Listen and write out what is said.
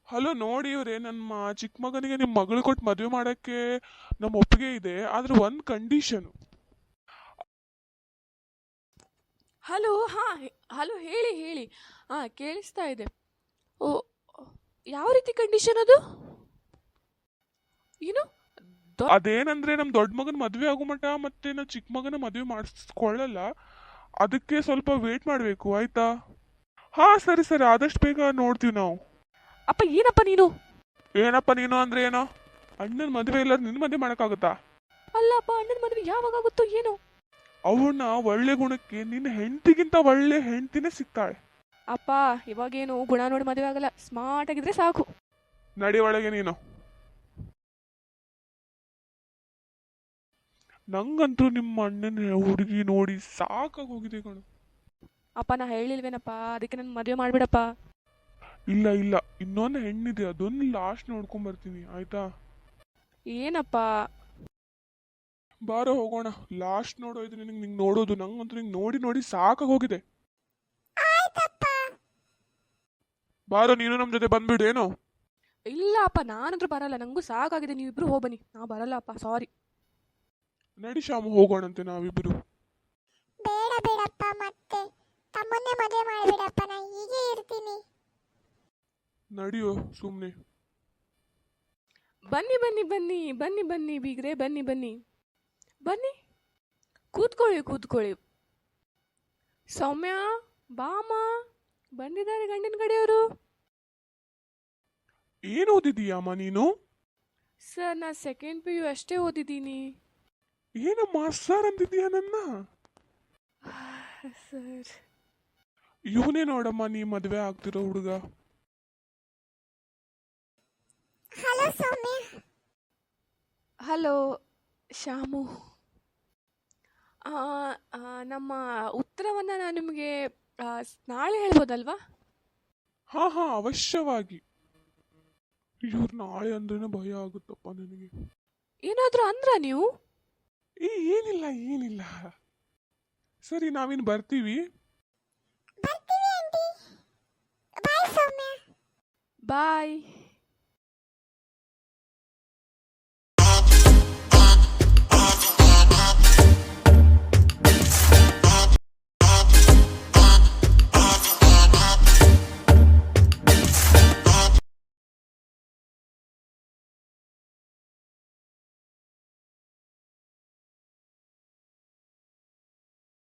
Hello ನೋಡಿ ಇವ್ರೆ, ನನ್ನ ಚಿಕ್ಕ ಮಗನಿಗೆ ನಿಮ್ಮ ಮಗಳು ಕೊಟ್ಟು ಮದುವೆ ಮಾಡೋಕ್ಕೆ ನಮ್ಮ ಒಪ್ಪಿಗೆ ಇದೆ, ಆದ್ರೆ ಒಂದು ಕಂಡೀಷನ್. ಹಲೋ, ಹಾಂ, ಹಲೋ, ಹೇಳಿ ಹೇಳಿ. ಹಾಂ, ಕೇಳಿಸ್ತಾ ಇದೆ. ಓ, ಯಾವ ರೀತಿ ಕಂಡೀಷನ್ ಅದು? ಏನು? ಅದೇನಂದ್ರೆ ನಮ್ಮ ದೊಡ್ಡ ಮಗನ ಮದುವೆ ಆಗೋ ಮಟ ಮತ್ತೆ ನಮ್ಮ ಚಿಕ್ಕ ಮಗನ ಮದುವೆ ಮಾಡಿಸ್ಕೊಳ್ಳಲ್ಲ, ಅದಕ್ಕೆ ಸ್ವಲ್ಪ ವೇಟ್ ಮಾಡಬೇಕು, ಆಯ್ತಾ? ಹಾ, ಸರಿ ಸರಿ, ಆದಷ್ಟು ಬೇಗ ನೋಡ್ತೀವಿ ನಾವು. ಅಪ್ಪ, ಏನಪ್ಪ ನೀನು? ಏನಪ್ಪ ನೀನು ಅಂದ್ರೆ ಏನೋ? ಅಣ್ಣನ ಮದುವೆ ಇಲ್ಲ ನಿನ್ನ ಮದುವೆ ಮಾಡೋಕ್ಕಾಗುತ್ತಾ? ಅಲ್ಲಪ್ಪ, ಅಣ್ಣನ ಮದುವೆ ಯಾವಾಗ ಆಗುತ್ತೋ ಏನೋ? ಅವನ ಒಳ್ಳೆ ಗುಣಕ್ಕೆ ನಿನ್ನ ಹೆಂಡತಿಗಿಂತ ಒಳ್ಳೆ ಹೆಂಡತಿನೇ ಸಿಗ್ತಾಳೆ. ಅಪ್ಪ, ಇವಾಗೇನು ಗುಣ ನೋಡಿ ಮದುವೆ ಆಗಲ್ಲ, ಸ್ಮಾರ್ಟ್ ಆಗಿದ್ರೆ ಸಾಕು. ನಡಿ ಒಳಗೆ ನೀನು. ನಂಗಂತೂ ನಿಮ್ಮ ಅಣ್ಣನ ಹುಡುಗಿ ನೋಡಿ ಸಾಕಾಗಿ ಹೋಗಿದೆ ಕಣು. ಅಪ್ಪ, ನಾ ಹೇಳಿಲ್ವೇನಪ್ಪ, ಅದಕ್ಕೆ ನನ್ನ ಮದುವೆ ಮಾಡಿಬಿಡಪ್ಪ. ಇಲ್ಲ ಇಲ್ಲ, ಇನ್ನೊಂದು ಹೆಣ್ಣಿದೆ, ಅದೊಂದು ಲಾಸ್ಟ್ ನೋಡ್ಕೊಂಡ್ ಬರ್ತೀನಿ, ಆಯ್ತಾ? ಏನಪ್ಪ? ಬಾರೋ ಹೋಗೋಣ, ಲಾಸ್ಟ್ ನೋಡೋದು ನಿಂಗೆ ನೋಡೋದು. ನಂಗಂತೂ ನಿಂಗೆ ನೋಡಿ ನೋಡಿ ಸಾಕಾಗಿ ಹೋಗಿದೆ. ಬಾರೋ, ನೀನು ನಮ್ಮ ಜೊತೆ ಬಂದ್ಬಿಡು. ಏನೋ? ಇಲ್ಲ ಅಪ್ಪ, ನಾನಂದ್ರೂ ಬರಲ್ಲ, ನನಗೂ ಸಾಕಾಗಿದೆ. ನೀವಿಬ್ರು ಹೋಗ್ಬನ್ನಿ, ನಾ ಬರಲ್ಲ ಅಪ್ಪ, ಸಾರಿ. ನಡಿ ಶಾಮು, ಹೋಗೋಣಂತೆ ನಾವಿಬ್ಬರು. ಬೇಡ ಬೇಡಪ್ಪ, ಮತ್ತೆ ತಮ್ಮನ್ನೇ ಮದುವೆ ಮಾಡಿಬಿಡಪ್ಪ, ನಾ ಹೀಗೆ ಇರ್ತೀನಿ. ನಡಿಯೋ ಸುಮ್ಮನೆ. ಬನ್ನಿ ಬನ್ನಿ ಬನ್ನಿ ಬನ್ನಿ ಬನ್ನಿ ಬೀಗ್ರೆ, ಬನ್ನಿ ಬನ್ನಿ ಬನ್ನಿ, ಕೂತ್ಕೊಳ್ಳಿ ಕೂತ್ಕೊಳ್ಳಿ. ಸೌಮ್ಯ, ಬಾಮ, ಬಂದಿದ್ದಾರೆ ಗಂಡಿನ ಕಡೆಯವರು. ಏನು ಓದಿದೀಯಮ್ಮ ನೀನು? ಸರ್, ನಾ ಸೆಕೆಂಡ್ PU ಅಷ್ಟೇ ಓದಿದ್ದೀನಿ. ಏನಮ್ಮ ಸರ್ ಅಂತಿದೀಯ ನನ್ನ? ಸರ್, ಇವನೇ ನೋಡಮ್ಮ ನೀ ಮದುವೆ ಆಗ್ತಿರೋ ಹುಡುಗ. ಹಲೋ ಸೌಮ್ಯ. ಹಲೋ ಶ್ಯಾಮು. ನಮ್ಮ ಉತ್ತರವನ್ನು ನಾನು ನಿಮಗೆ ನಾಳೆ ಹೇಳ್ಬೋದಲ್ವಾ? ಹಾ ಹಾ, ಅವಶ್ಯವಾಗಿ. ಇವ್ರು ನಾಳೆ ಅಂದ್ರೇನೆ ಭಯ ಆಗುತ್ತಪ್ಪ ನನಗೆ. ಏನಾದರೂ ಅಂದ್ರ ನೀವು? ಏನಿಲ್ಲ ಏನಿಲ್ಲ. ಸರಿ, ನಾವಿನ್ ಬರ್ತೀವಿ. ಬರ್ತೀವಿ ಆಂಟಿ. ಬಾಯ್ ಸೌಮ್ಯ. ಬಾಯ್.